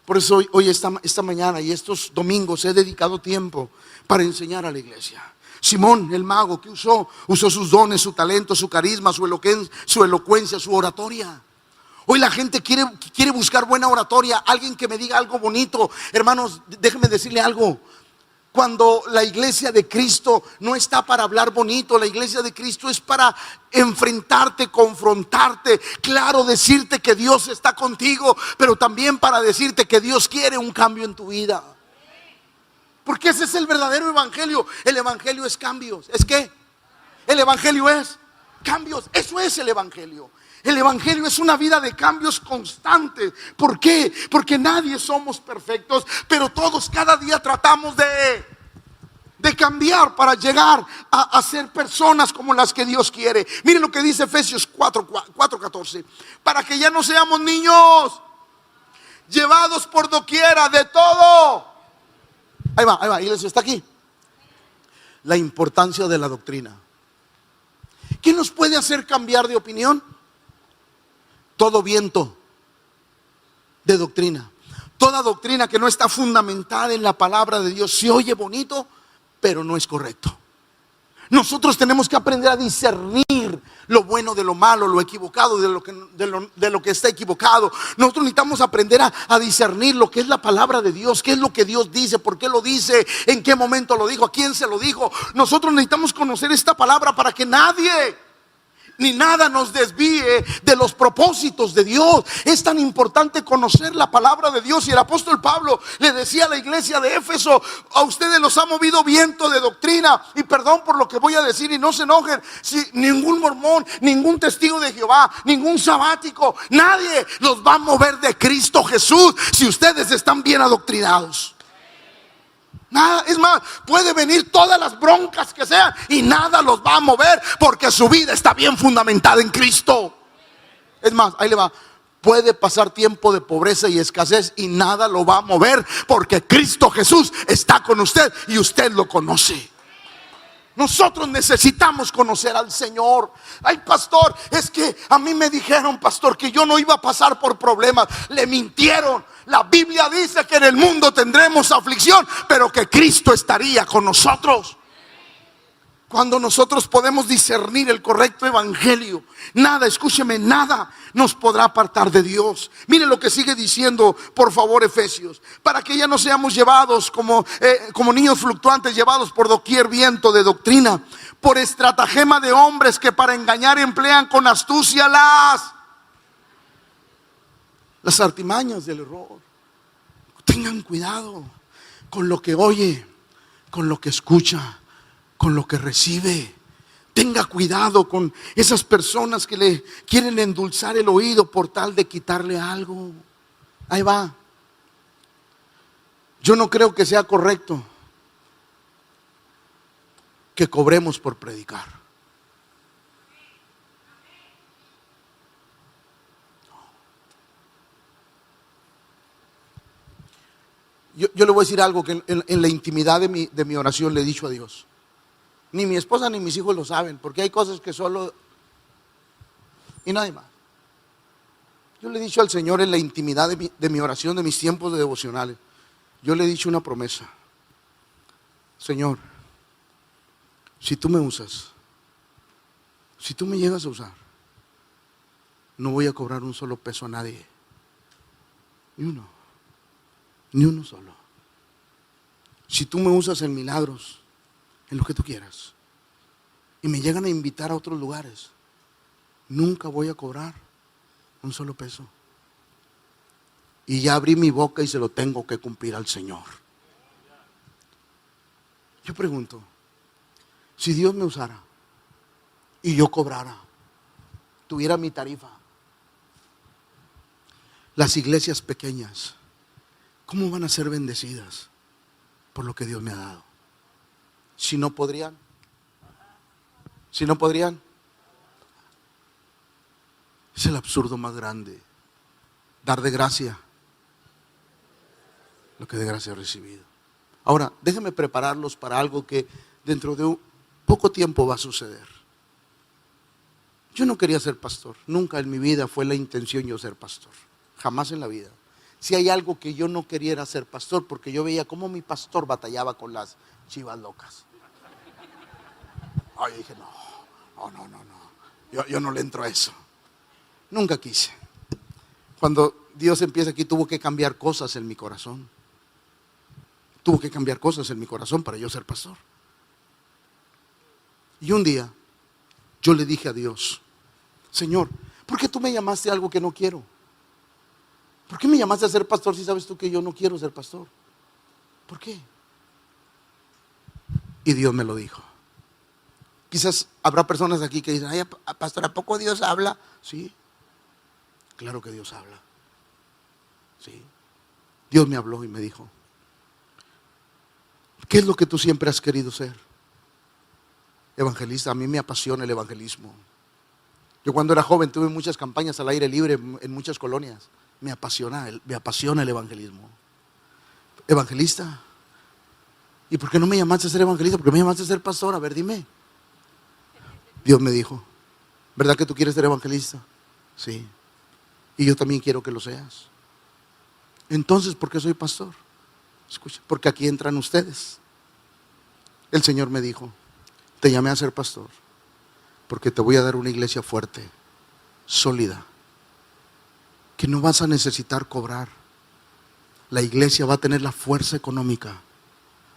Por eso hoy esta mañana y estos domingos he dedicado tiempo para enseñar a la iglesia. Simón, el mago, ¿qué usó? Usó sus dones, su talento, su carisma, su elocuencia, su oratoria. Hoy la gente quiere buscar buena oratoria, alguien que me diga algo bonito. Hermanos, déjenme decirle algo. Cuando la iglesia de Cristo no está para hablar bonito, la iglesia de Cristo es para enfrentarte, confrontarte, claro, decirte que Dios está contigo, pero también para decirte que Dios quiere un cambio en tu vida. Porque ese es el verdadero evangelio. El evangelio es cambios. ¿Es qué? El evangelio es cambios. Eso es el evangelio. El evangelio es una vida de cambios constantes. ¿Por qué? Porque nadie somos perfectos, pero todos cada día tratamos de cambiar para llegar a ser personas como las que Dios quiere. Miren lo que dice Efesios 4:14. Para que ya no seamos niños llevados por doquiera de todo. Ahí va, iglesia, está aquí. La importancia de la doctrina. ¿Qué nos puede hacer cambiar de opinión? Todo viento de doctrina. Toda doctrina que no está fundamentada en la palabra de Dios se oye bonito, pero no es correcto. Nosotros tenemos que aprender a discernir lo bueno de lo malo, lo equivocado de lo que está equivocado. Nosotros necesitamos aprender a discernir lo que es la palabra de Dios, qué es lo que Dios dice, por qué lo dice, en qué momento lo dijo, a quién se lo dijo. Nosotros necesitamos conocer esta palabra para que nadie ni nada nos desvíe de los propósitos de Dios. Es tan importante conocer la palabra de Dios. Y el apóstol Pablo le decía a la iglesia de Éfeso: a ustedes los ha movido viento de doctrina. Y perdón por lo que voy a decir, y no se enojen, si ningún mormón, ningún testigo de Jehová, ningún sabático, nadie los va a mover de Cristo Jesús si ustedes están bien adoctrinados. Nada, es más, puede venir todas las broncas que sean y nada los va a mover, porque su vida está bien fundamentada en Cristo. Es más, ahí le va. Puede pasar tiempo de pobreza y escasez y nada lo va a mover, porque Cristo Jesús está con usted y usted lo conoce. Nosotros necesitamos conocer al Señor. Ay, pastor, es que a mí me dijeron, pastor, que yo no iba a pasar por problemas. Le mintieron. La Biblia dice que en el mundo tendremos aflicción, pero que Cristo estaría con nosotros. Cuando nosotros podemos discernir el correcto evangelio, nada, escúcheme, nada nos podrá apartar de Dios. Mire lo que sigue diciendo, por favor, Efesios. Para que ya no seamos llevados como niños fluctuantes, llevados por doquier viento de doctrina, por estratagema de hombres que para engañar emplean con astucia las artimañas del error. Tengan cuidado con lo que oye, con lo que escucha, con lo que recibe. Tenga cuidado con esas personas que le quieren endulzar el oído por tal de quitarle algo. Ahí va. Yo no creo que sea correcto que cobremos por predicar. Yo le voy a decir algo que en la intimidad de mi oración le he dicho a Dios. Ni mi esposa ni mis hijos lo saben, porque hay cosas que solo... y nadie más. Yo le he dicho al Señor en la intimidad de mi oración, de mis tiempos de devocionales. Yo le he dicho una promesa. Señor, si tú me usas, si tú me llegas a usar, no voy a cobrar un solo peso a nadie. Ni uno solo. Si tú me usas en milagros, en lo que tú quieras, y me llegan a invitar a otros lugares, nunca voy a cobrar un solo peso. Y ya abrí mi boca y se lo tengo que cumplir al Señor. Yo pregunto, si Dios me usara y yo cobrara, tuviera mi tarifa, las iglesias pequeñas, ¿cómo van a ser bendecidas por lo que Dios me ha dado? Si no podrían, es el absurdo más grande. Dar de gracia lo que de gracia he recibido. Ahora, déjenme prepararlos para algo que dentro de un poco tiempo va a suceder. Yo no quería ser pastor. Nunca en mi vida fue la intención yo ser pastor. Jamás en la vida. Si hay algo que yo no quería era ser pastor, porque yo veía cómo mi pastor batallaba con las chivas locas. Yo dije, no. Yo no le entro a eso. Nunca quise. Cuando Dios empieza aquí, tuvo que cambiar cosas en mi corazón. Tuvo que cambiar cosas en mi corazón para yo ser pastor. Y un día, yo le dije a Dios, Señor, ¿por qué tú me llamaste a algo que no quiero? ¿Por qué me llamaste a ser pastor si sabes tú que yo no quiero ser pastor? ¿Por qué? Y Dios me lo dijo. Quizás habrá personas aquí que dicen, ay, pastor, ¿a poco Dios habla? Sí, claro que Dios habla. Sí, Dios me habló y me dijo, ¿qué es lo que tú siempre has querido ser? Evangelista. A mí me apasiona el evangelismo. Yo cuando era joven tuve muchas campañas al aire libre en muchas colonias. Me apasiona el evangelismo. Evangelista. ¿Y por qué no me llamaste a ser evangelista? ¿Por qué me llamaste a ser pastor? A ver, dime. Dios me dijo, ¿verdad que tú quieres ser evangelista? Sí. Y yo también quiero que lo seas. Entonces, ¿por qué soy pastor? Escucha, porque aquí entran ustedes. El Señor me dijo, te llamé a ser pastor porque te voy a dar una iglesia fuerte, sólida, que no vas a necesitar cobrar. La iglesia va a tener la fuerza económica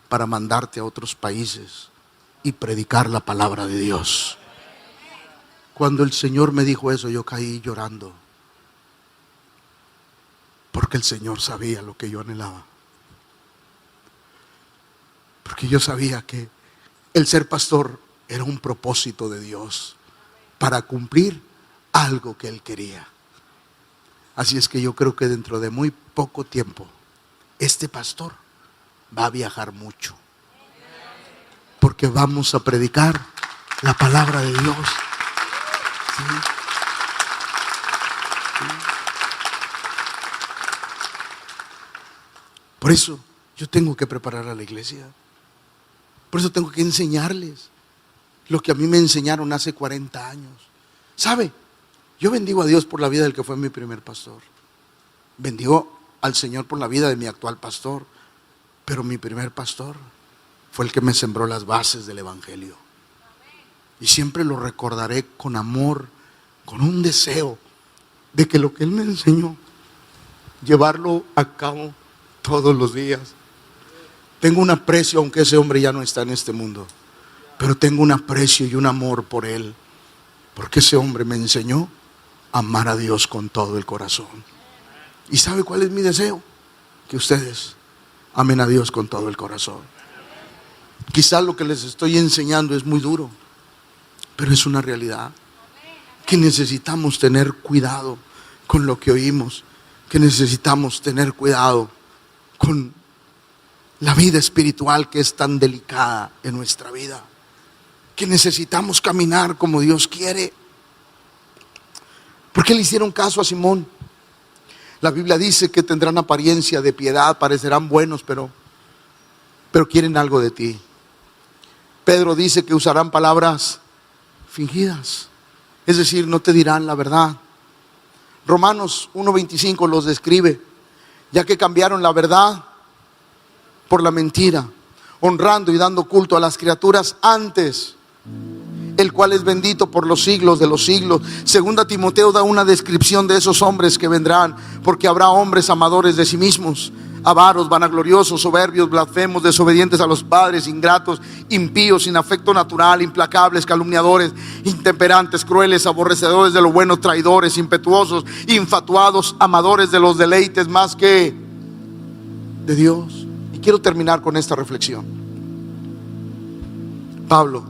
para mandarte a otros países y predicar la palabra de Dios. Cuando el Señor me dijo eso, yo caí llorando, porque el Señor sabía lo que yo anhelaba. Porque yo sabía que el ser pastor era un propósito de Dios para cumplir algo que Él quería. Así es que yo creo que dentro de muy poco tiempo este pastor va a viajar mucho, porque vamos a predicar la palabra de Dios. ¿Sí? ¿Sí? Por eso yo tengo que preparar a la iglesia. Por eso tengo que enseñarles lo que a mí me enseñaron hace 40 años. ¿Sabe? Yo bendigo a Dios por la vida del que fue mi primer pastor. Bendigo al Señor por la vida de mi actual pastor. Pero mi primer pastor fue el que me sembró las bases del evangelio. Y siempre lo recordaré con amor, con un deseo de que lo que Él me enseñó, llevarlo a cabo todos los días. Tengo un aprecio, aunque ese hombre ya no está en este mundo, pero tengo un aprecio y un amor por él, porque ese hombre me enseñó a amar a Dios con todo el corazón. ¿Y sabe cuál es mi deseo? Que ustedes amen a Dios con todo el corazón. Quizás lo que les estoy enseñando es muy duro, Pero es una realidad que necesitamos tener cuidado con lo que oímos, que necesitamos tener cuidado con la vida espiritual que es tan delicada en nuestra vida, que necesitamos caminar como Dios quiere. ¿Por qué le hicieron caso a Simón? La Biblia dice que tendrán apariencia de piedad, parecerán buenos, pero quieren algo de ti. Pedro dice que usarán palabras fingidas, es decir, no te dirán la verdad. Romanos 1:25 los describe, ya que cambiaron la verdad por la mentira, honrando y dando culto a las criaturas antes, el cual es bendito por los siglos de los siglos. Segunda Timoteo da una descripción de esos hombres que vendrán, porque habrá hombres amadores de sí mismos, avaros, vanagloriosos, soberbios, blasfemos, desobedientes a los padres, ingratos, impíos, sin afecto natural, implacables, calumniadores, intemperantes, crueles, aborrecedores de lo bueno, traidores, impetuosos, infatuados, amadores de los deleites más que de Dios. Y quiero terminar con esta reflexión. Pablo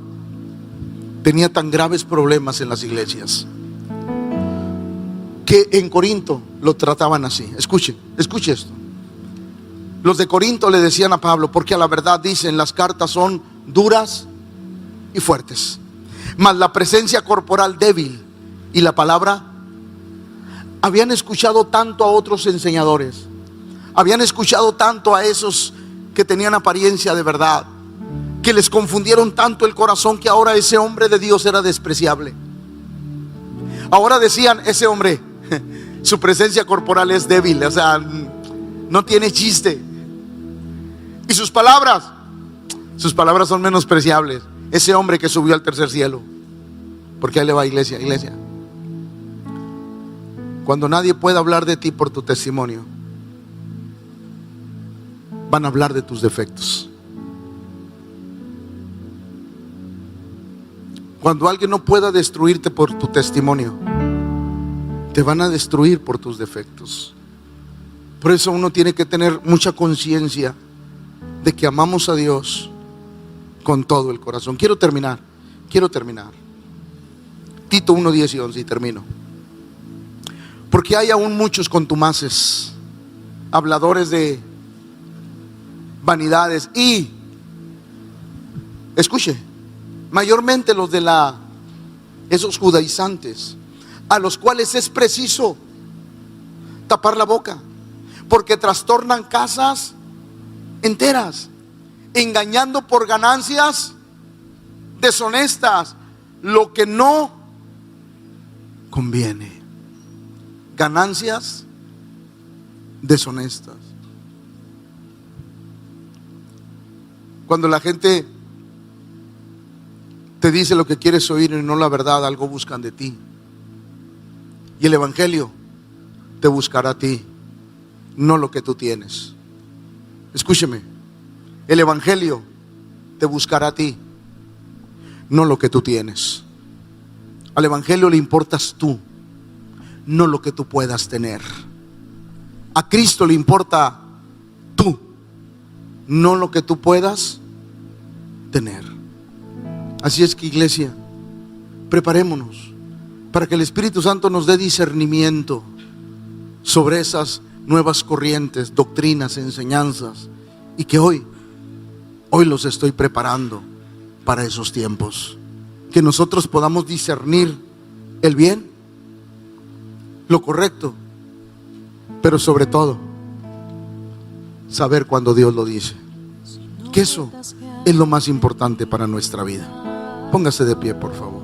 tenía tan graves problemas en las iglesias que en Corinto lo trataban así. Escuche esto. Los de Corinto le decían a Pablo, porque a la verdad dicen, las cartas son duras y fuertes, mas la presencia corporal débil y la palabra. Habían escuchado tanto a otros enseñadores, habían escuchado tanto a esos que tenían apariencia de verdad, que les confundieron tanto el corazón, que ahora ese hombre de Dios era despreciable. Ahora decían, ese hombre, su presencia corporal es débil, o sea, no tiene chiste. Y sus palabras son menospreciables. Ese hombre que subió al tercer cielo. Porque ahí le va, iglesia. Cuando nadie pueda hablar de ti por tu testimonio, van a hablar de tus defectos. Cuando alguien no pueda destruirte por tu testimonio, te van a destruir por tus defectos. Por eso uno tiene que tener mucha conciencia de que amamos a Dios con todo el corazón. Quiero terminar. Tito 1:10 y 11 y termino. Porque hay aún muchos contumaces, habladores de vanidades y, escuche, mayormente los de esos judaizantes, a los cuales es preciso tapar la boca, porque trastornan casas enteras, engañando por ganancias deshonestas lo que no conviene. Ganancias deshonestas. Cuando la gente te dice lo que quieres oír y no la verdad, algo buscan de ti. Y el evangelio te buscará a ti, no lo que tú tienes. Escúcheme, el evangelio te buscará a ti, no lo que tú tienes. Al evangelio le importas tú, no lo que tú puedas tener. A Cristo le importa tú, no lo que tú puedas tener. Así es que, iglesia, preparémonos para que el Espíritu Santo nos dé discernimiento sobre esas nuevas corrientes, doctrinas, enseñanzas, y que hoy los estoy preparando para esos tiempos. Que nosotros podamos discernir el bien, lo correcto, pero sobre todo saber cuando Dios lo dice. Que eso es lo más importante para nuestra vida. Póngase de pie, por favor.